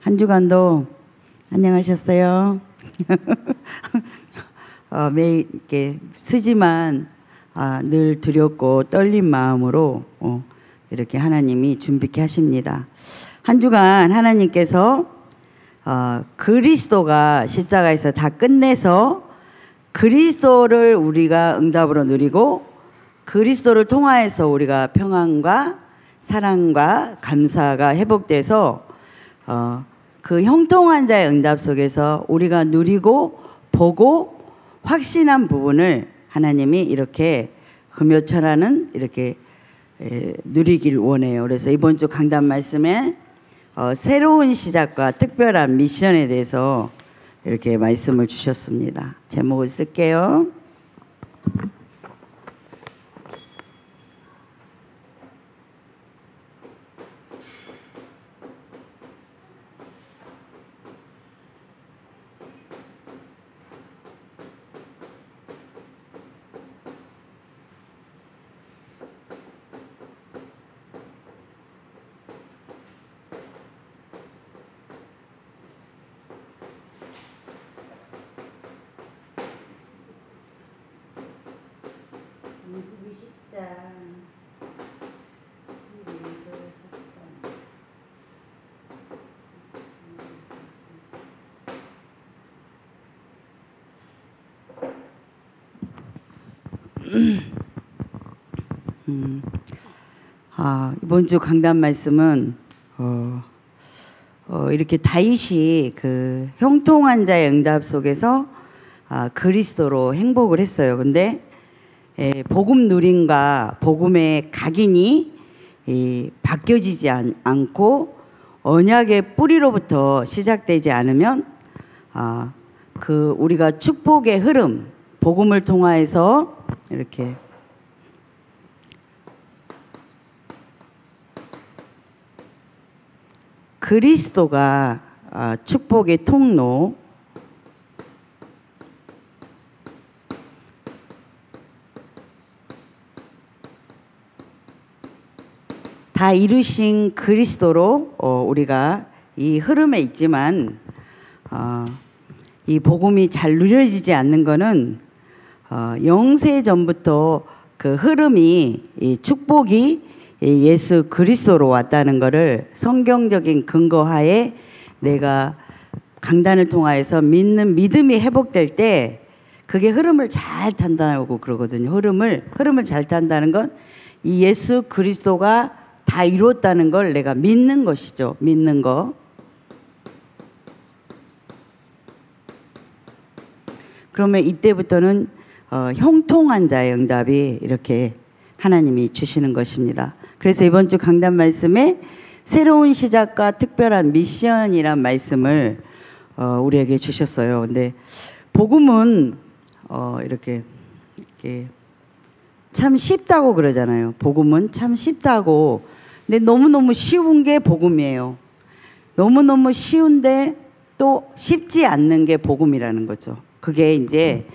한 주간도 안녕하셨어요? 매일 이렇게 쓰지만 늘 두렵고 떨린 마음으로 이렇게 하나님이 준비케 하십니다. 한 주간 하나님께서 그리스도가 십자가에서 다 끝내서 그리스도를 우리가 응답으로 누리고 그리스도를 통하여서 우리가 평안과 사랑과 감사가 회복돼서 그 형통한 자의 응답 속에서 우리가 누리고 보고 확신한 부분을 하나님이 이렇게 금요철하는 이렇게 누리길 원해요. 그래서 이번 주 강단 말씀에 새로운 시작과 특별한 미션에 대해서 이렇게 말씀을 주셨습니다. 제목을 쓸게요. 이번 주 강단 말씀은 이렇게 다윗이 그 형통한 자의 응답 속에서 그리스도로 행복을 했어요. 근데 복음 누림과 복음의 각인이 바뀌어지지 않고 언약의 뿌리로부터 시작되지 않으면 그 우리가 축복의 흐름, 복음을 통하여서 이렇게 그리스도가 축복의 통로, 다 이루신 그리스도로 우리가 이 흐름에 있지만 이 복음이 잘 누려지지 않는 것은 영세 전부터 그 흐름이 이 축복이 예수 그리스도로 왔다는 것을 성경적인 근거하에 내가 강단을 통하여서 믿는 믿음이 회복될 때 그게 흐름을 잘 탄다고 그러거든요. 흐름을 잘 탄다는 건 이 예수 그리스도가 다 이뤘다는 걸 내가 믿는 것이죠. 믿는 거. 그러면 이때부터는 형통한 자의 응답이 이렇게 하나님이 주시는 것입니다. 그래서 이번 주 강단 말씀에 새로운 시작과 특별한 미션이란 말씀을 우리에게 주셨어요. 근데 복음은 이렇게 참 쉽다고 그러잖아요. 복음은 참 쉽다고. 근데 너무너무 쉬운 게 복음이에요. 너무너무 쉬운데 또 쉽지 않는 게 복음이라는 거죠. 그게 이제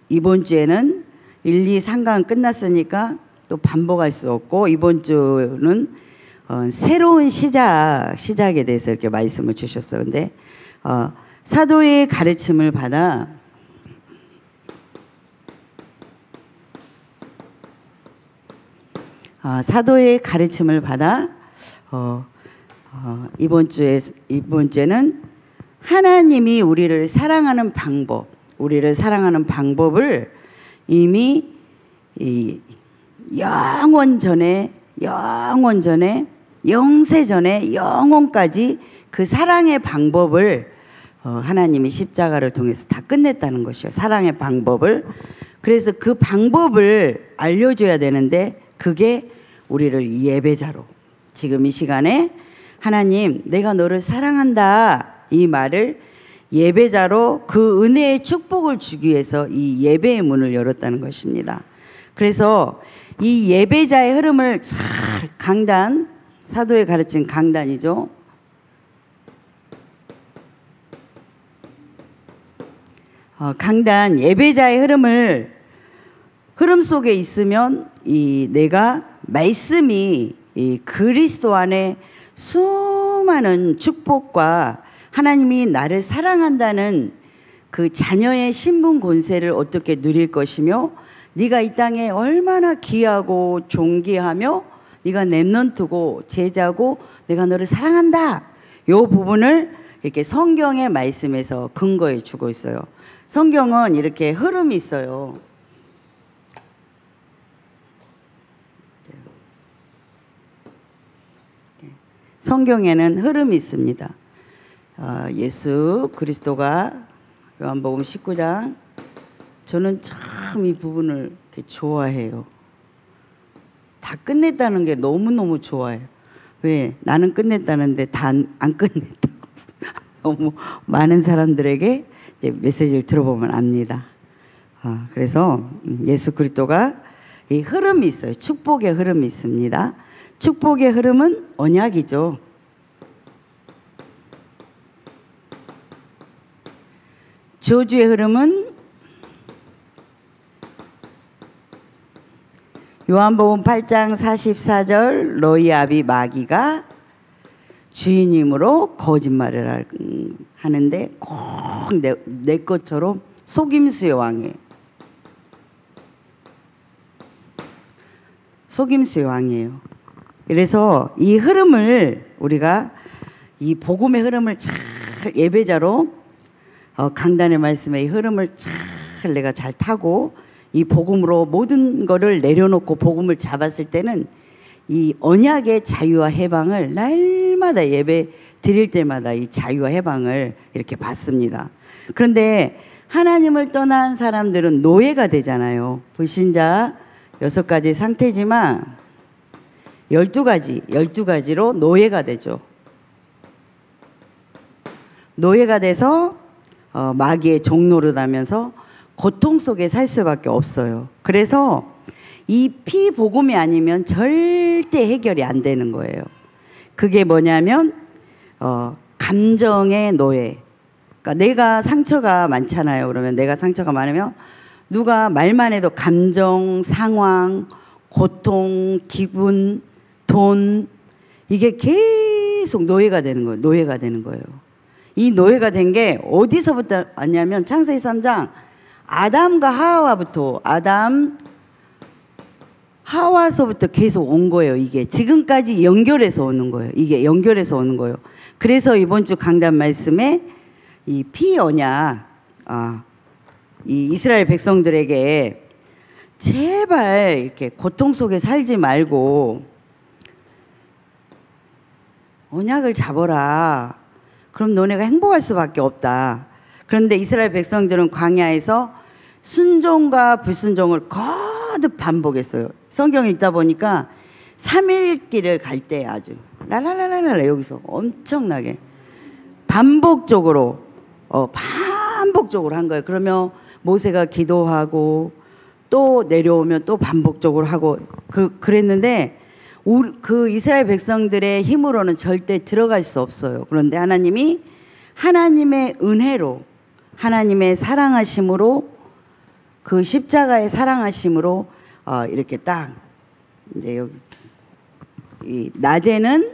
이번 주에는 1, 2, 3강 끝났으니까 또 반복할 수 없고 이번 주는 새로운 시작에 대해서 이렇게 말씀을 주셨어요. 근데 사도의 가르침을 받아 이번 주에는 하나님이 우리를 사랑하는 방법을 이미 영세 전에 영원까지 그 사랑의 방법을 하나님이 십자가를 통해서 다 끝냈다는 것이요. 사랑의 방법을. 그래서 그 방법을 알려줘야 되는데 그게 우리를 예배자로 지금 이 시간에 하나님 내가 너를 사랑한다 이 말을 예배자로 그 은혜의 축복을 주기 위해서 이 예배의 문을 열었다는 것입니다. 그래서 이 예배자의 흐름을 잘 강단, 사도의 가르친 강단이죠. 강단, 예배자의 흐름 속에 있으면 내가 말씀이 이 그리스도 안에 수많은 수많은 축복과 하나님이 나를 사랑한다는 그 자녀의 신분 권세를 어떻게 누릴 것이며 네가 이 땅에 얼마나 귀하고 존귀하며 네가 렘넌트고 제자고 내가 너를 사랑한다. 이 부분을 이렇게 성경의 말씀에서 근거해 주고 있어요. 성경은 이렇게 흐름이 있어요. 성경에는 흐름이 있습니다. 예수 그리스도가 요한복음 19장, 저는 참 이 부분을 이렇게 좋아해요. 다 끝냈다는 게 너무너무 좋아요. 왜? 나는 끝냈다는데 다 안 끝냈다고. 너무 많은 사람들에게 이제 메시지를 들어보면 압니다. 그래서 예수 그리스도가 이 흐름이 있어요. 축복의 흐름이 있습니다. 축복의 흐름은 언약이죠. 저주의 흐름은 요한복음 8장 44절 너희 아비 마귀가 주인님으로 거짓말을 하는데 꼭 내 것처럼 속임수의 왕이에요. 속임수의 왕이에요. 그래서 이 흐름을 우리가 이 복음의 흐름을 잘 예배자로 강단의 말씀의 이 흐름을 잘 내가 잘 타고 이 복음으로 모든 거를 내려놓고 복음을 잡았을 때는 이 언약의 자유와 해방을 날마다 예배 드릴 때마다 이 자유와 해방을 이렇게 받습니다. 그런데 하나님을 떠난 사람들은 노예가 되잖아요. 불신자 6가지 상태지만 12가지로 노예가 되죠. 노예가 돼서 마귀의 종노릇하면서 고통 속에 살 수밖에 없어요. 그래서 이 피복음이 아니면 절대 해결이 안 되는 거예요. 그게 뭐냐면 감정의 노예. 그러니까 내가 상처가 많잖아요. 그러면 내가 상처가 많으면 누가 말만 해도 감정, 상황, 고통, 기분, 돈, 이게 계속 노예가 되는 거예요. 노예가 되는 거예요. 이 노예가 된 게 어디서부터 왔냐면 창세기 3장 아담과 하와부터 하와서부터 계속 온 거예요. 이게 지금까지 연결해서 오는 거예요. 이게 연결해서 오는 거예요. 그래서 이번 주 강단 말씀에 이 피언약, 이 이스라엘 백성들에게 제발 이렇게 고통 속에 살지 말고 언약을 잡아라. 그럼 너네가 행복할 수밖에 없다. 그런데 이스라엘 백성들은 광야에서 순종과 불순종을 거듭 반복했어요. 성경 읽다 보니까 3일 길을 갈 때 아주 랄랄랄랄라 여기서 엄청나게 반복적으로 한 거예요. 그러면 모세가 기도하고 또 내려오면 또 반복적으로 하고 그랬는데 그 이스라엘 백성들의 힘으로는 절대 들어갈 수 없어요. 그런데 하나님이 하나님의 은혜로 하나님의 사랑하심으로 그 십자가의 사랑하심으로 이렇게 딱 이제 여기 이 낮에는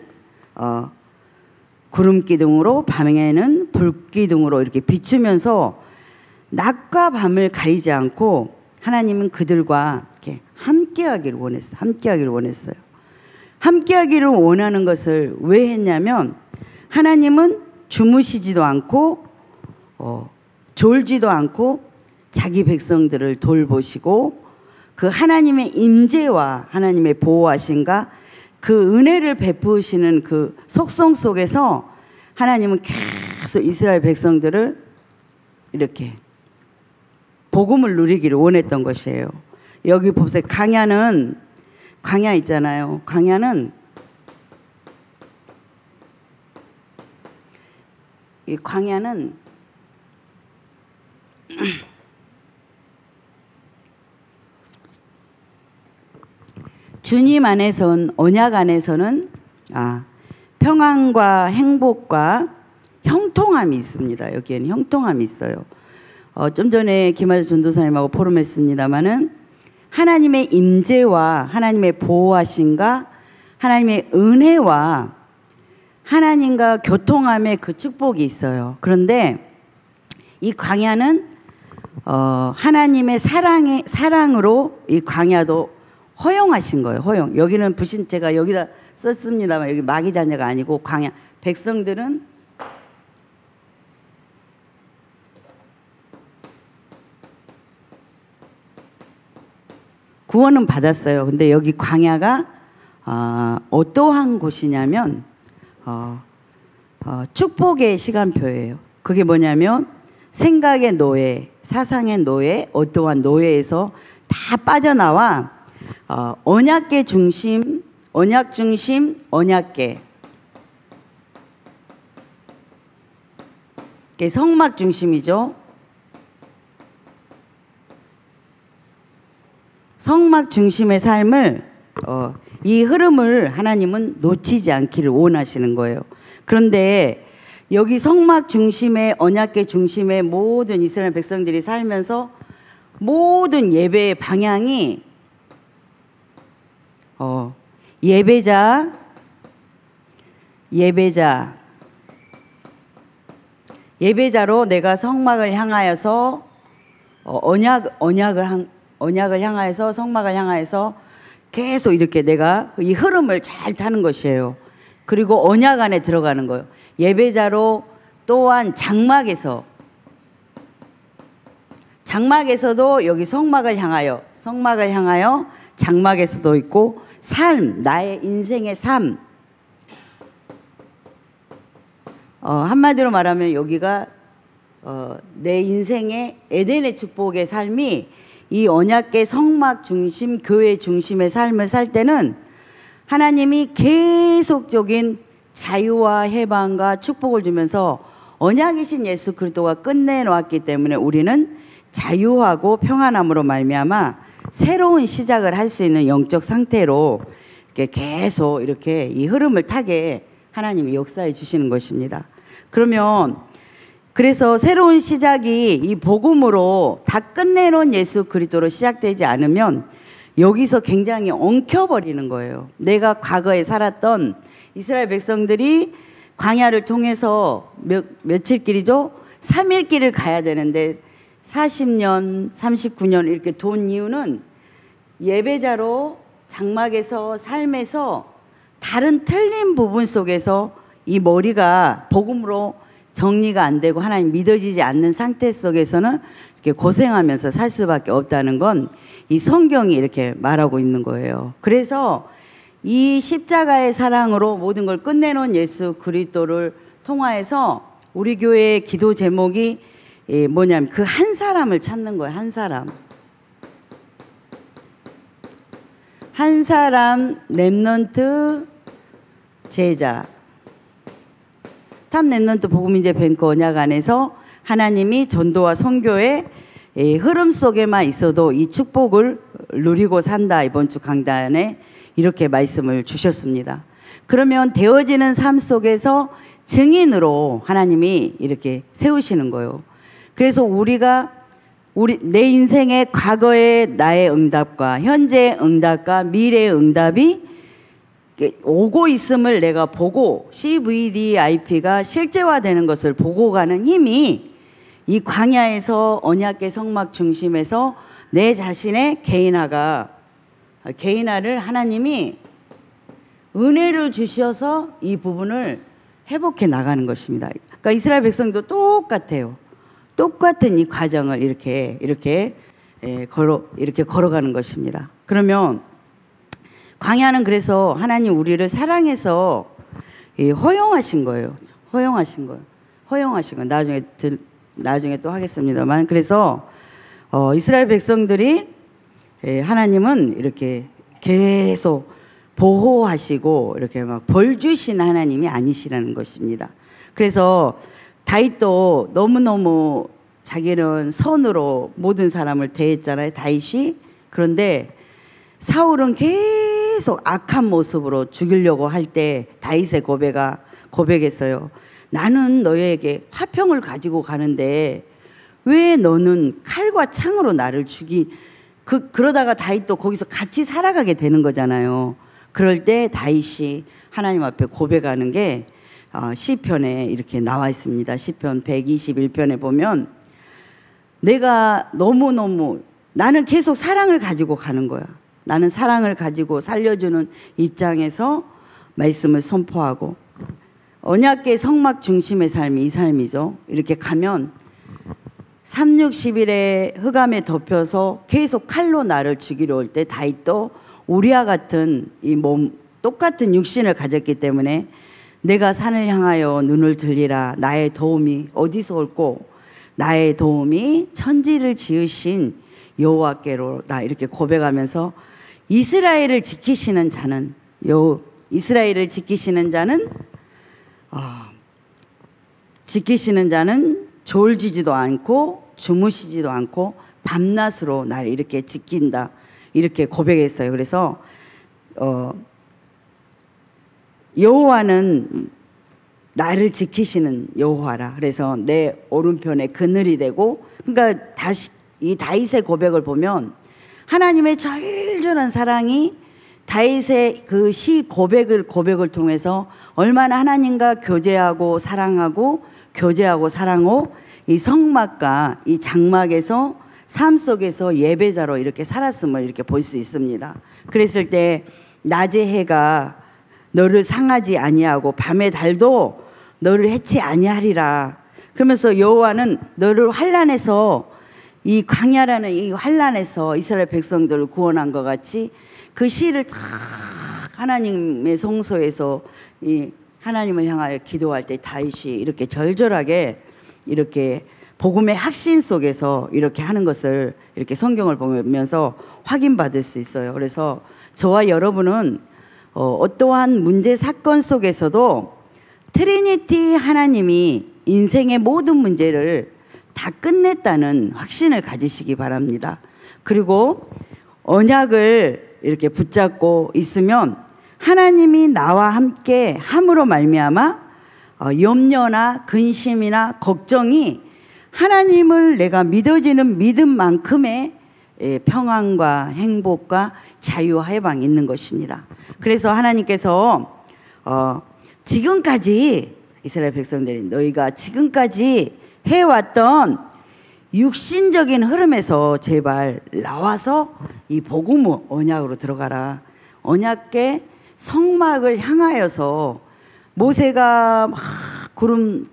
구름 기둥으로 밤에는 불 기둥으로 이렇게 비추면서 낮과 밤을 가리지 않고 하나님은 그들과 이렇게 함께하기를 원했어요. 함께하기를 원하는 것을 왜 했냐면 하나님은 주무시지도 않고 졸지도 않고 자기 백성들을 돌보시고 그 하나님의 임재와 하나님의 보호하심과 그 은혜를 베푸시는 그 속성 속에서 하나님은 계속 이스라엘 백성들을 이렇게 복음을 누리기를 원했던 것이에요. 여기 보세요. 광야 있잖아요. 광야는 주님 안에선 언약 안에서는 평안과 행복과 형통함이 있습니다. 여기에는 형통함이 있어요. 좀 전에 김하재 전도사님하고 포럼했습니다마는 하나님의 임재와 하나님의 보호하심과 하나님의 은혜와 하나님과 교통함의 그 축복이 있어요. 그런데 이 광야는 하나님의 사랑으로 이 광야도 허용하신 거예요. 허용. 여기는 제가 여기다 썼습니다만 여기 마귀 자녀가 아니고 광야. 백성들은 구원은 받았어요. 근데 여기 광야가 어떠한 곳이냐면 축복의 시간표예요. 그게 뭐냐면 생각의 노예, 사상의 노예, 어떠한 노예에서 다 빠져나와 언약계 중심, 언약 중심, 언약계. 성막 중심이죠. 성막 중심의 삶을 이 흐름을 하나님은 놓치지 않기를 원하시는 거예요. 그런데 여기 성막 중심의 언약궤 중심의 모든 이스라엘 백성들이 살면서 모든 예배의 방향이 예배자로 내가 성막을 향하여서 언약을 향하여서 성막을 향하여서 계속 이렇게 내가 이 흐름을 잘 타는 것이에요. 그리고 언약 안에 들어가는 거예요. 예배자로 또한 장막에서도 여기 성막을 향하여 장막에서도 있고 삶, 나의 인생의 삶. 한마디로 말하면 여기가 내 인생의 에덴의 축복의 삶이 이 언약궤 성막 중심, 교회 중심의 삶을 살 때는 하나님이 계속적인 자유와 해방과 축복을 주면서 언약이신 예수 그리스도가 끝내놓았기 때문에 우리는 자유하고 평안함으로 말미암아 새로운 시작을 할 수 있는 영적 상태로 이렇게 계속 이렇게 이 흐름을 타게 하나님이 역사해 주시는 것입니다. 그래서 새로운 시작이 이 복음으로 다 끝내놓은 예수 그리스도로 시작되지 않으면 여기서 굉장히 엉켜버리는 거예요. 내가 과거에 살았던 이스라엘 백성들이 광야를 통해서 며칠 길이죠? 3일 길을 가야 되는데 40년, 39년 이렇게 돈 이유는 예배자로 장막에서 삶에서 다른 틀린 부분 속에서 이 머리가 복음으로 정리가 안 되고 하나님 믿어지지 않는 상태 속에서는 이렇게 고생하면서 살 수밖에 없다는 건 이 성경이 이렇게 말하고 있는 거예요. 그래서 이 십자가의 사랑으로 모든 걸 끝내놓은 예수 그리스도를 통하여서 우리 교회의 기도 제목이 뭐냐면 그 한 사람을 찾는 거예요. 한 사람 렘넌트 제자. 탑 렘넌트 복음인재 뱅크 언약 안에서 하나님이 전도와 선교의 흐름 속에만 있어도 이 축복을 누리고 산다. 이번 주 강단에 이렇게 말씀을 주셨습니다. 그러면 되어지는 삶 속에서 증인으로 하나님이 이렇게 세우시는 거예요. 그래서 내 인생의 과거의 나의 응답과 현재의 응답과 미래의 응답이 오고 있음을 내가 보고 CVDIP가 실제화되는 것을 보고 가는 힘이 이 광야에서 언약궤 성막 중심에서 내 자신의 개인화를 하나님이 은혜를 주셔서 이 부분을 회복해 나가는 것입니다. 그러니까 이스라엘 백성도 똑같아요. 똑같은 이 과정을 이렇게 걸어가는 것입니다. 그러면 광야는 그래서 하나님 우리를 사랑해서 허용하신 거예요. 허용하신 거. 나중에 또 하겠습니다만. 그래서 이스라엘 백성들이 하나님은 이렇게 계속 보호하시고 이렇게 막 벌 주신 하나님이 아니시라는 것입니다. 그래서 다윗도 너무너무 자기는 선으로 모든 사람을 대했잖아요. 다윗이. 그런데 사울은 계속 악한 모습으로 죽이려고 할 때 다윗의 고백했어요. 나는 너에게 화평을 가지고 가는데 왜 너는 칼과 창으로 나를 그러다가 다윗도 거기서 같이 살아가게 되는 거잖아요. 그럴 때 다윗이 하나님 앞에 고백하는 게 시편에 이렇게 나와 있습니다. 시편 121편에 보면 내가 너무너무 나는 계속 사랑을 가지고 가는 거야. 나는 사랑을 가지고 살려주는 입장에서 말씀을 선포하고 언약궤 성막 중심의 삶이 이 삶이죠. 이렇게 가면 360일의 흑암에 덮여서 계속 칼로 나를 죽이려 올 때 다윗도 우리와 같은 이 몸 똑같은 육신을 가졌기 때문에 내가 산을 향하여 눈을 들리라. 나의 도움이 어디서 올꼬? 나의 도움이 천지를 지으신 여호와께로다. 이렇게 고백하면서 이스라엘을 지키시는 자는 졸지지도 않고 주무시지도 않고 밤낮으로 날 이렇게 지킨다. 이렇게 고백했어요. 그래서 여호와는 나를 지키시는 여호와라. 그래서 내 오른편에 그늘이 되고, 그러니까 다시 이 다윗의 고백을 보면 하나님의 절절한 사랑이 다윗의 그 시 고백을 통해서 얼마나 하나님과 교제하고 사랑하고 이 성막과 이 장막에서 삶 속에서 예배자로 이렇게 살았음을 이렇게 볼 수 있습니다. 그랬을 때 낮의 해가 너를 상하지 아니하고 밤의 달도 너를 해치 아니하리라. 그러면서 여호와는 너를 환난에서, 이 광야라는 이 환난에서 이스라엘 백성들을 구원한 것 같이 그 시를 다 하나님의 성소에서 이 하나님을 향하여 기도할 때 다윗이 이렇게 절절하게 이렇게 복음의 확신 속에서 이렇게 하는 것을 이렇게 성경을 보면서 확인받을 수 있어요. 그래서 저와 여러분은 어떠한 문제 사건 속에서도 트리니티 하나님이 인생의 모든 문제를 다 끝냈다는 확신을 가지시기 바랍니다. 그리고 언약을 이렇게 붙잡고 있으면 하나님이 나와 함께 함으로 말미암아 염려나 근심이나 걱정이 하나님을 내가 믿어지는 믿음만큼의 평안과 행복과 자유와 해방이 있는 것입니다. 그래서 하나님께서 지금까지 이스라엘 백성들이 너희가 지금까지 해왔던 육신적인 흐름에서 제발 나와서 이 복음 언약으로 들어가라. 언약궤 성막을 향하여서 모세가 막 구름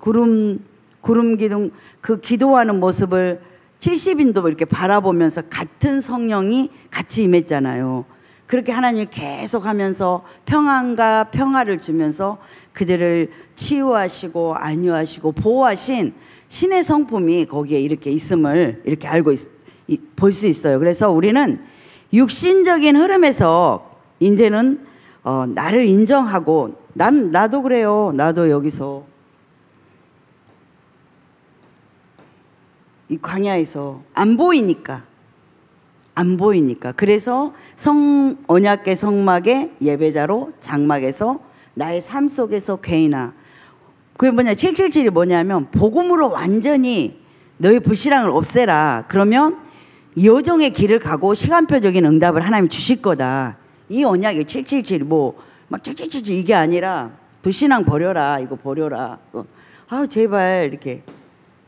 기둥 그 기도하는 모습을 70인도 이렇게 바라보면서 같은 성령이 같이 임했잖아요. 그렇게 하나님이 계속 하면서 평안과 평화를 주면서 그들을 치유하시고 안유하시고 보호하신 신의 성품이 거기에 이렇게 있음을 이렇게 볼 수 있어요. 그래서 우리는 육신적인 흐름에서 이제는 나를 인정하고 나도 그래요. 나도 여기서 이 광야에서 안 보이니까 그래서 언약궤 성막의 예배자로 장막에서 나의 삶 속에서 개인화. 그게 뭐냐, 777이 뭐냐면 복음으로 완전히 너의 불신앙을 없애라. 그러면 여정의 길을 가고 시간표적인 응답을 하나님 주실 거다. 이 언약이 777 막 777 이게 아니라 불신앙 버려라. 이거 버려라. 제발 이렇게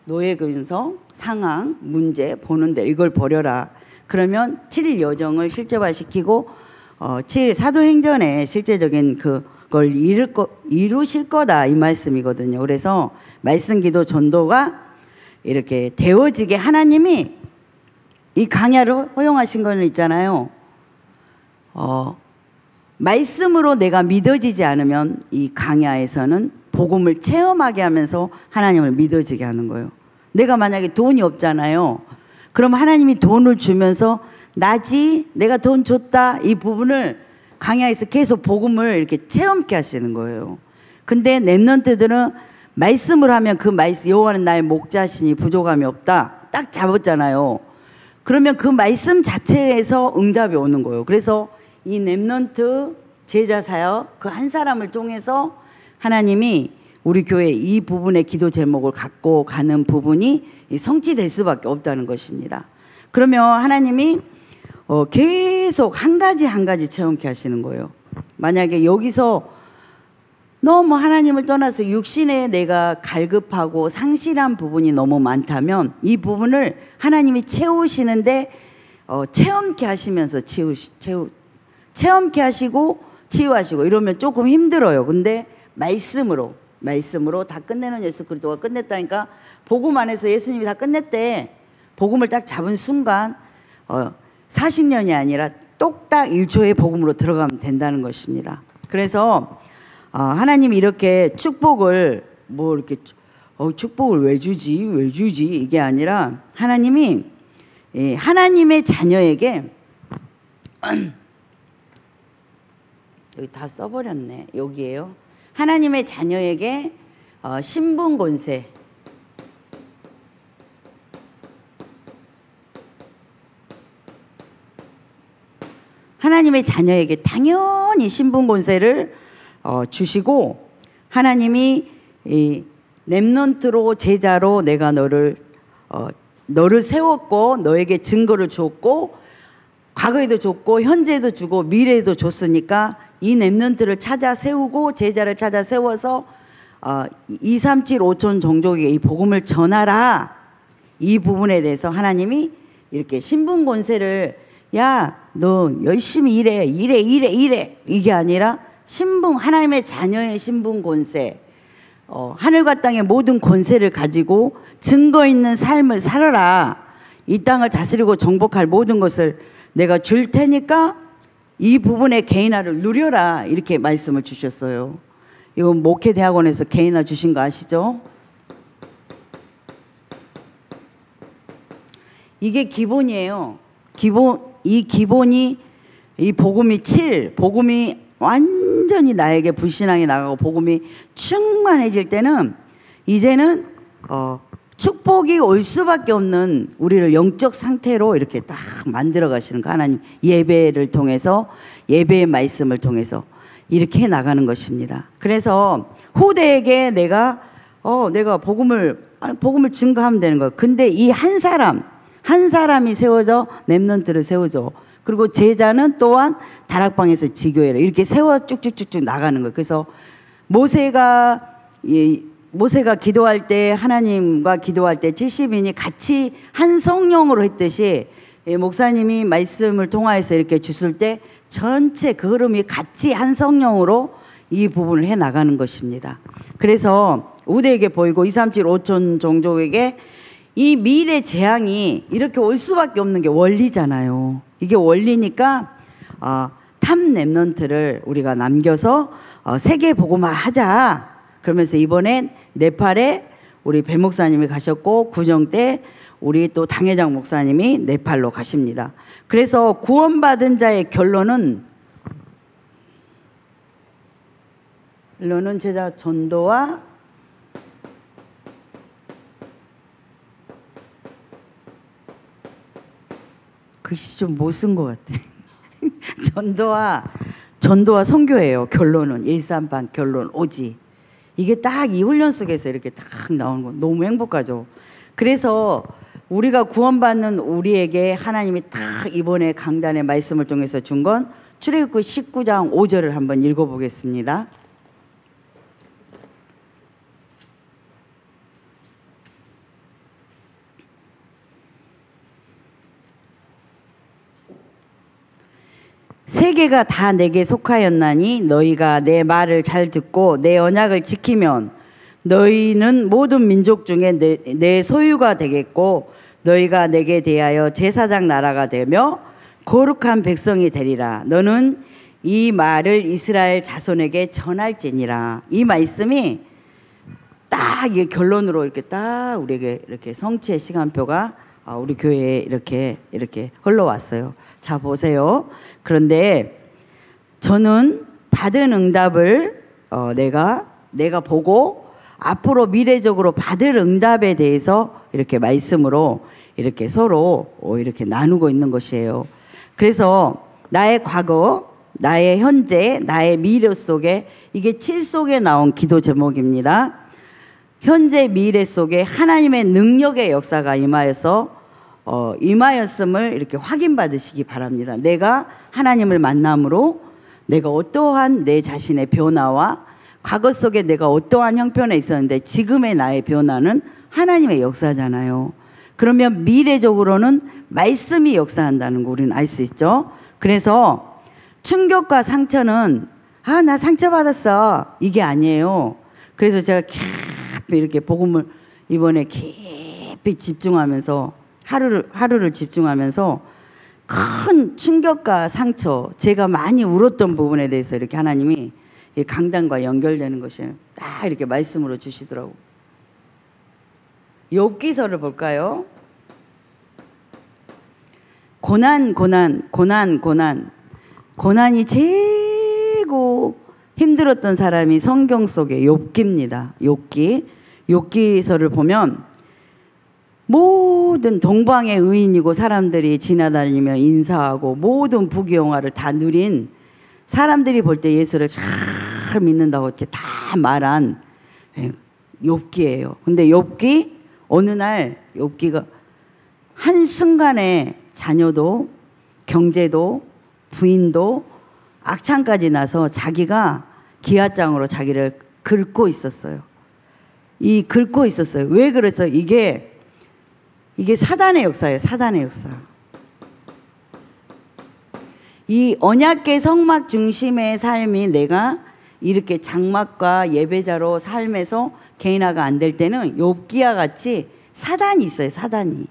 노예 근성, 상황, 문제 보는데 이걸 버려라. 그러면 7일 여정을 실제화시키고 7일 사도행전에 실제적인 그걸 이루실 거다 이 말씀이거든요. 그래서 말씀 기도 전도가 이렇게 되어지게 하나님이 이 강야를 허용하신 거는 있잖아요. 말씀으로 내가 믿어지지 않으면 이 강야에서는 복음을 체험하게 하면서 하나님을 믿어지게 하는 거예요. 내가 만약에 돈이 없잖아요. 그럼 하나님이 돈을 주면서 내가 돈 줬다 이 부분을 강야에서 계속 복음을 이렇게 체험케 하시는 거예요. 근데 렘넌트들은 말씀을 하면 그 말씀, 여호와는 나의 목자시니 부족함이 없다 딱 잡았잖아요. 그러면 그 말씀 자체에서 응답이 오는 거예요. 그래서 이 렘넌트 제자 사역 그 한 사람을 통해서 하나님이 우리 교회 이 부분의 기도 제목을 갖고 가는 부분이 성취될 수밖에 없다는 것입니다. 그러면 하나님이 계속 한 가지 체험케 하시는 거예요. 만약에 여기서 너무 하나님을 떠나서 육신에 내가 갈급하고 상실한 부분이 너무 많다면 이 부분을 하나님이 채우시는데 체험케 하시면서 체험케 하시고 치유하시고 이러면 조금 힘들어요. 근데 말씀으로 다 끝내는 예수 그리스도가 끝냈다니까. 복음 안에서 예수님이 다 끝냈대. 복음을 딱 잡은 순간 40년이 아니라 똑딱 1초의 복음으로 들어가면 된다는 것입니다. 그래서 하나님이 이렇게 축복을 뭐 이렇게 축복을 왜 주지 이게 아니라 하나님이 하나님의 자녀에게 여기 다 써버렸네. 여기에요. 하나님의 자녀에게 신분 권세, 하나님의 자녀에게 당연히 신분 권세를 주시고, 하나님이 이 렘넌트로 제자로 내가 너를 세웠고 너에게 증거를 줬고 과거에도 줬고 현재도 주고 미래에도 줬으니까 이 렘넌트를 찾아 세우고 제자를 찾아 세워서 237 5천 종족에게 이 복음을 전하라. 이 부분에 대해서 하나님이 이렇게 신분 권세를, 야 너 열심히 일해 이게 아니라 신분, 하나님의 자녀의 신분 권세, 하늘과 땅의 모든 권세를 가지고 증거 있는 삶을 살아라. 이 땅을 다스리고 정복할 모든 것을 내가 줄 테니까 이 부분의 개인화를 누려라. 이렇게 말씀을 주셨어요. 이건 목회대학원에서 개인화 주신 거 아시죠? 이게 기본이에요. 이 기본이, 이 복음이 복음이 완전히 나에게 불신앙이 나가고 복음이 충만해질 때는 이제는 축복이 올 수밖에 없는 우리를 영적 상태로 이렇게 딱 만들어 가시는 거. 하나님 예배를 통해서, 예배의 말씀을 통해서 이렇게 해 나가는 것입니다. 그래서 후대에게 내가 복음을 증거하면 되는 거예요. 근데 이 한 사람이 세워져 렘넌트를 세워줘. 그리고 제자는 또한 다락방에서 지교회를 이렇게 세워 쭉쭉쭉쭉 나가는 거예요. 그래서 모세가 기도할 때, 하나님과 기도할 때 70인이 같이 한 성령으로 했듯이 목사님이 말씀을 통하여서 이렇게 주실 때 전체 그 흐름이 같이 한 성령으로 이 부분을 해 나가는 것입니다. 그래서 우대에게 보이고 237 5천 종족에게 이 미래 재앙이 이렇게 올 수밖에 없는 게 원리잖아요. 이게 원리니까 탑 렘넌트를 우리가 남겨서 세계 복음화 하자. 그러면서 이번엔 네팔에 우리 배 목사님이 가셨고, 구정 때 우리 또 당회장 목사님이 네팔로 가십니다. 그래서 구원받은 자의 결론은 제자 전도와 글씨 좀 못 쓴 것 같아. 전도와 선교예요. 결론은 138 결론 오지. 이게 딱 이 훈련 속에서 이렇게 딱 나오는 거 너무 행복하죠. 그래서 우리가 구원받는 우리에게 하나님이 딱 이번에 강단의 말씀을 통해서 준 건 출애굽기 19장 5절을 한번 읽어보겠습니다. 세계가 다 내게 속하였나니 너희가 내 말을 잘 듣고 내 언약을 지키면 너희는 모든 민족 중에 내 소유가 되겠고 너희가 내게 대하여 제사장 나라가 되며 거룩한 백성이 되리라. 너는 이 말을 이스라엘 자손에게 전할지니라. 이 말씀이 딱 이 결론으로 이렇게 딱 우리에게 이렇게 성취의 시간표가 우리 교회에 이렇게 흘러왔어요. 자, 보세요. 그런데 저는 받은 응답을 내가 보고 앞으로 미래적으로 받을 응답에 대해서 이렇게 말씀으로 이렇게 서로 이렇게 나누고 있는 것이에요. 그래서 나의 과거, 나의 현재, 나의 미래 속에, 이게 7 속에 나온 기도 제목입니다. 현재 미래 속에 하나님의 능력의 역사가 임하였음을 이렇게 확인받으시기 바랍니다. 내가 하나님을 만남으로 내가 어떠한 내 자신의 변화와 과거 속에 내가 어떠한 형편에 있었는데 지금의 나의 변화는 하나님의 역사잖아요. 그러면 미래적으로는 말씀이 역사한다는 거 우리는 알 수 있죠. 그래서 충격과 상처는 나 상처받았어 이게 아니에요. 그래서 제가 깊이 이렇게 복음을 이번에 깊이 집중하면서 하루를 집중하면서 큰 충격과 상처, 제가 많이 울었던 부분에 대해서 이렇게 하나님이 이 강단과 연결되는 것이 딱 이렇게 말씀으로 주시더라고. 욥기서를 볼까요? 고난이 최고 힘들었던 사람이 성경 속에 욥기입니다. 욥기서를 보면 모든 동방의 의인이고 사람들이 지나다니며 인사하고 모든 부귀영화를 다 누린 사람들이 볼 때 예수를 잘 믿는다고 이렇게 다 말한 욥기예요. 근데 욥기 어느 날 욥기가 한순간에 자녀도 경제도 부인도 악창까지 나서 자기가 기아장으로 자기를 긁고 있었어요. 긁고 있었어요. 왜 그랬어요? 이게 사단의 역사예요. 사단의 역사. 이 언약계 성막 중심의 삶이 내가 이렇게 장막과 예배자로 삶에서 개인화가 안 될 때는 욥기와 같이 사단이 있어요. 사단이.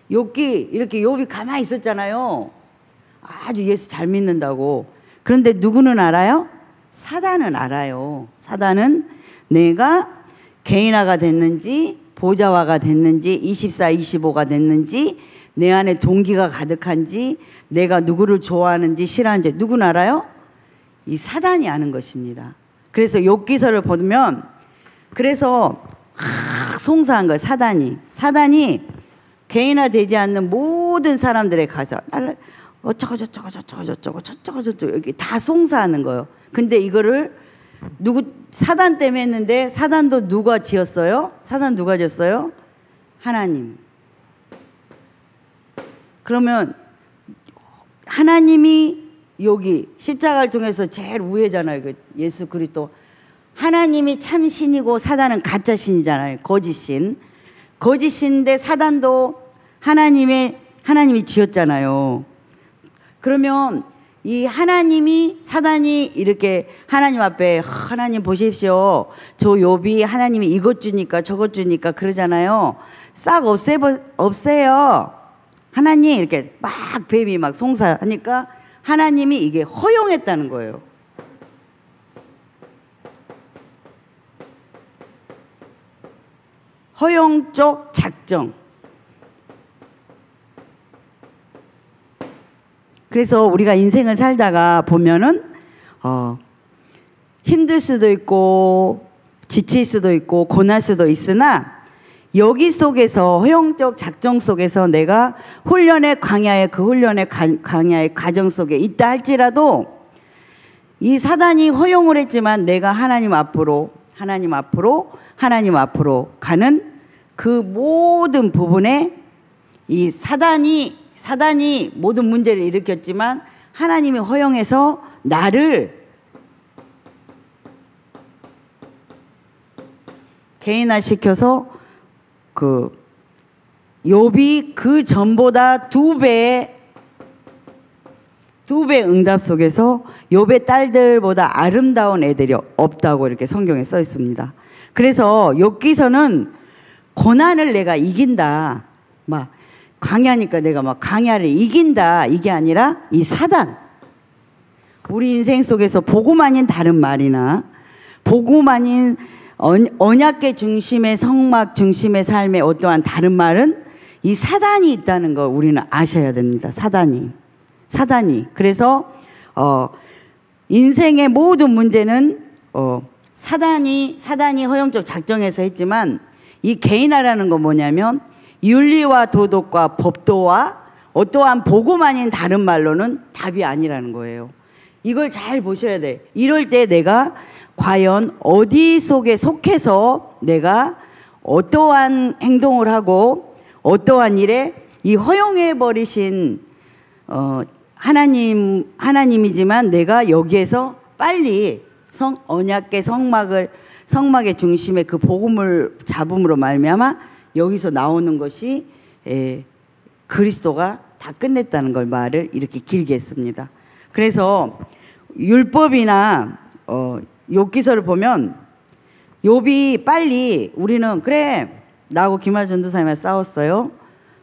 이렇게 욥이 가만히 있었잖아요. 아주 예수 잘 믿는다고. 그런데 누구는 알아요? 사단은 알아요. 사단은 내가 개인화가 됐는지 보좌화가 됐는지 24, 25가 됐는지 내 안에 동기가 가득한지 내가 누구를 좋아하는지 싫어하는지 누구는 알아요? 이 사단이 아는 것입니다. 그래서 욥기서를 보면 그래서 송사한 거예요. 사단이 개인화되지 않는 모든 사람들에 가서 어쩌고 저쩌고 이렇게 다 송사하는 거예요. 근데 이거를 사단 때문에 했는데 사단도 누가 지었어요? 사단 누가 지었어요? 하나님. 그러면 하나님이 여기 십자가를 통해서 제일 우회잖아요. 예수 그리스도. 하나님이 참신이고 사단은 가짜신이잖아요. 거짓신. 거짓신인데 사단도 하나님이 지었잖아요. 그러면 이 사단이 이렇게 하나님 앞에 하나님 보십시오. 저 욥이 하나님이 이것 주니까 저것 주니까 그러잖아요. 싹 없애요. 하나님 이렇게 막 뱀이 막 송사하니까 하나님이 이게 허용했다는 거예요. 허용적 작정. 그래서 우리가 인생을 살다가 보면은 힘들 수도 있고 지칠 수도 있고 고날 수도 있으나 여기 속에서 허용적 작정 속에서 내가 훈련의 광야의 광야의 과정 속에 있다 할지라도 이 사단이 허용을 했지만 내가 하나님 앞으로 가는 그 모든 부분에 이 사단이 모든 문제를 일으켰지만 하나님이 허용해서 나를 개인화시켜서 욥이 그 전보다 두 배의 응답 속에서 욥의 딸들보다 아름다운 애들이 없다고 이렇게 성경에 써 있습니다. 그래서 욥기서는 고난을 내가 이긴다. 막 광야니까 내가 막 광야를 이긴다. 이게 아니라 이 사단. 우리 인생 속에서 복음 아닌 다른 말이나 복음 아닌 언약계 중심의 성막 중심의 삶의 어떠한 다른 말은 이 사단이 있다는 거 우리는 아셔야 됩니다. 사단이. 그래서 인생의 모든 문제는 사단이 허용적 작정해서 했지만 이 개인화라는 건 뭐냐면 윤리와 도덕과 법도와 어떠한 복음 아닌 다른 말로는 답이 아니라는 거예요. 이걸 잘 보셔야 돼. 이럴 때 내가 과연 어디 속에 속해서 내가 어떠한 행동을 하고 어떠한 일에 이 허용해 버리신 하나님이지만 내가 여기에서 빨리 언약계 성막의 중심에 그 복음을 잡음으로 말미암아 여기서 나오는 것이 그리스도가 다 끝냈다는 걸 말을 이렇게 길게 했습니다. 그래서 율법이나 욥기서를 보면 욥이 빨리 우리는 그래 나하고 김하주 전도사님과 싸웠어요.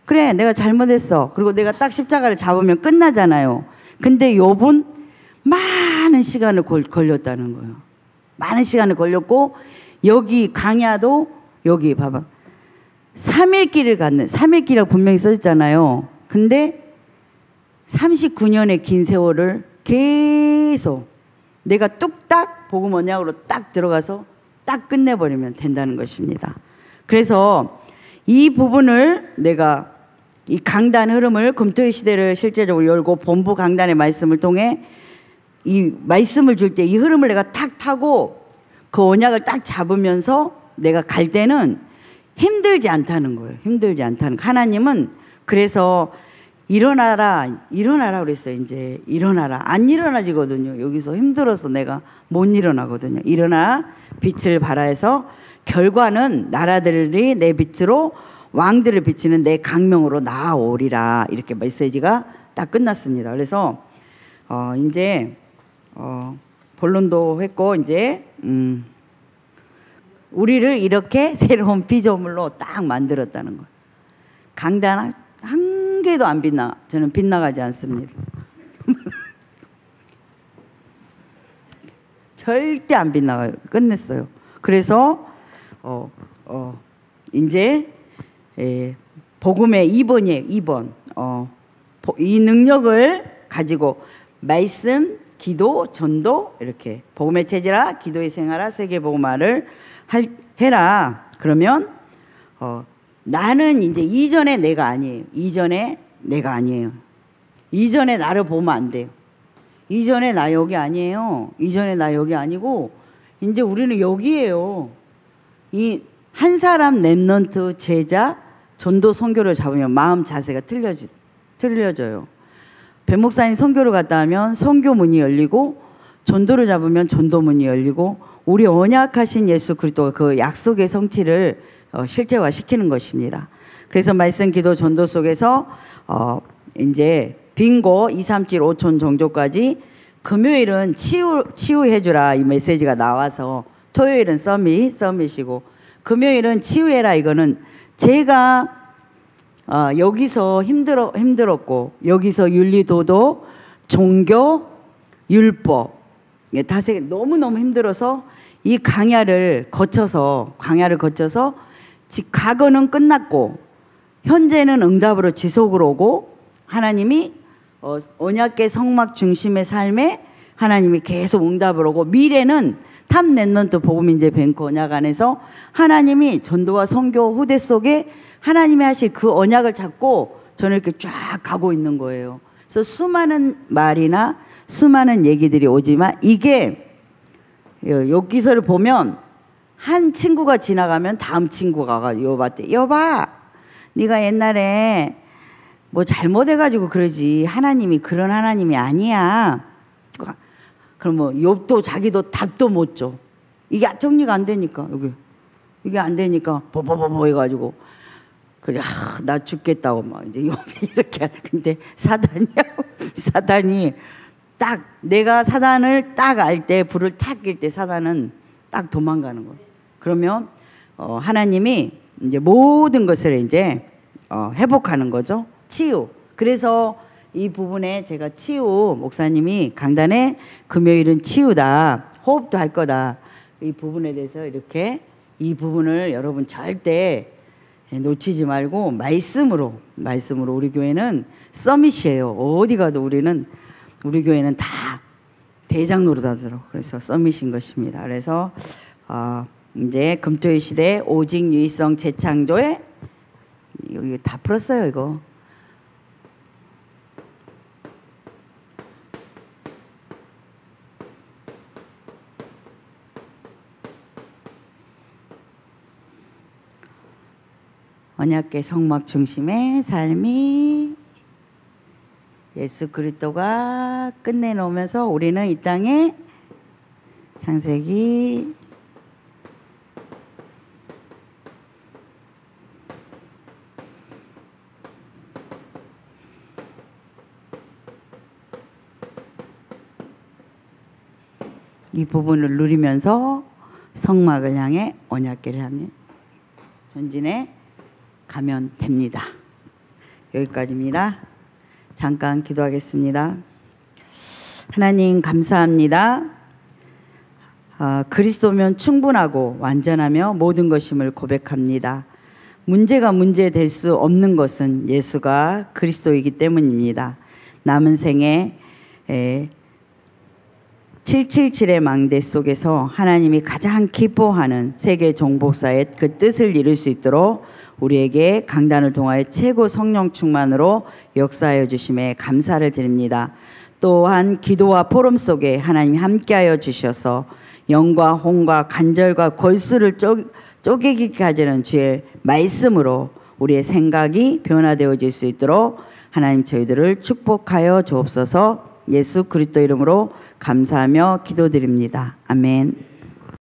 그래 내가 잘못했어. 그리고 내가 딱 십자가를 잡으면 끝나잖아요. 근데 욥은 많은 시간을 걸렸다는 거예요. 많은 시간을 걸렸고 여기 강야도 여기 봐봐 3일길이라고 분명히 써있잖아요. 근데 39년의 긴 세월을 계속 내가 뚝딱 복음 언약으로 딱 들어가서 딱 끝내버리면 된다는 것입니다. 그래서 이 부분을 내가 이 강단 흐름을 금토의 시대를 실제적으로 열고 본부 강단의 말씀을 통해 이 말씀을 줄 때 이 흐름을 내가 탁 타고 그 언약을 딱 잡으면서 내가 갈 때는 힘들지 않다는 거예요. 힘들지 않다는 거. 하나님은 그래서 일어나라 그랬어요. 이제 일어나라. 안 일어나지거든요. 여기서 힘들어서 내가 못 일어나거든요. 일어나 빛을 발하여서 결과는 나라들이 내 빛으로 왕들을 비치는 내 강명으로 나아오리라. 이렇게 메시지가 딱 끝났습니다. 그래서 이제 본론도 했고 이제 우리를 이렇게 새로운 피조물로 딱 만들었다는 거예요. 강단 한 개도 안 빛나. 저는 빗나가지 않습니다. 절대 안 빗나가요. 끝냈어요. 그래서 이제 복음의 2번이에요. 2번. 이 능력을 가지고 말씀, 기도, 전도 이렇게 복음의 체질아, 기도의 생활아, 세계복음화를 해라. 그러면 나는 이제 이전에 내가 아니에요. 이전에 내가 아니에요. 이전에 나를 보면 안 돼요. 이전에 나 여기 아니에요. 이전에 나 여기 아니고 이제 우리는 여기에요. 이 한 사람 랩넌트 제자 전도 선교를 잡으면 마음 자세가 틀려져요. 배 목사님 선교를 갔다 하면 선교 문이 열리고 전도를 잡으면 전도 문이 열리고 우리 언약하신 예수 그리스도가 그 약속의 성취를 실제화시키는 것입니다. 그래서 말씀, 기도, 전도 속에서 이제 빙고 2, 3, 7, 5천 정도까지 금요일은 치유해주라 이 메시지가 나와서 토요일은 서밋이고 금요일은 치유해라 이거는 제가 여기서 힘들었고 여기서 윤리도도 종교 율법 다 너무너무 힘들어서 이 강야를 거쳐서 과거는 끝났고 현재는 응답으로 지속으로 오고 하나님이 언약계 성막 중심의 삶에 하나님이 계속 응답을 오고 미래는 탑 랩넌트 복음인재 뱅크 언약 안에서 하나님이 전도와 선교 후대 속에 하나님이 하실 그 언약을 잡고 저는 이렇게 쫙 가고 있는 거예요. 그래서 수많은 말이나 수많은 얘기들이 오지만 이게 욥기서를 보면 한 친구가 지나가면 다음 친구가 가서 욥한테 여봐 네가 옛날에 뭐 잘못해가지고 그러지 하나님이 그런 하나님이 아니야. 그럼 뭐 욥도 자기도 답도 못 줘. 이게 정리가 안 되니까 이게 안 되니까 보보보보 해가지고 그래 나 죽겠다고 막 이제 욥이 이렇게 근데 사단이 딱 내가 사단을 딱 알 때 불을 탁 낄 때 사단은 딱 도망가는 거예요. 그러면 하나님이 이제 모든 것을 이제 회복하는 거죠. 치유. 그래서 이 부분에 제가 치유 목사님이 강단에 금요일은 치유다. 호흡도 할 거다. 이 부분에 대해서 이렇게 이 부분을 여러분 절대 놓치지 말고 말씀으로 우리 교회는 서밋이에요. 어디 가도 우리 교회는 다 대장 노릇하도록 그래서 서밋인 것입니다. 그래서 이제 금토의 시대 오직 유의성 재창조에 이거 다 풀었어요. 이거 언약계 성막 중심의 삶이 예수 그리스도가 끝내놓으면서 우리는 이 땅에 창세기 2 부분을 누리면서 성막을 향해 언약궤를 향해 전진해 가면 됩니다. 여기까지입니다. 잠깐 기도하겠습니다. 하나님 감사합니다. 그리스도면 충분하고 완전하며 모든 것임을 고백합니다. 문제가 문제될 수 없는 것은 예수가 그리스도이기 때문입니다. 남은 생에 777의 망대 속에서 하나님이 가장 기뻐하는 세계 정복사의 그 뜻을 이룰 수 있도록 우리에게 강단을 통하여 최고 성령 충만으로 역사하여 주심에 감사를 드립니다. 또한 기도와 포럼 속에 하나님이 함께하여 주셔서 영과 혼과 간절과 골수를 쪼개기까지는 주의 말씀으로 우리의 생각이 변화되어질 수 있도록 하나님 저희들을 축복하여 주옵소서. 예수 그리스도 이름으로 감사하며 기도드립니다. 아멘.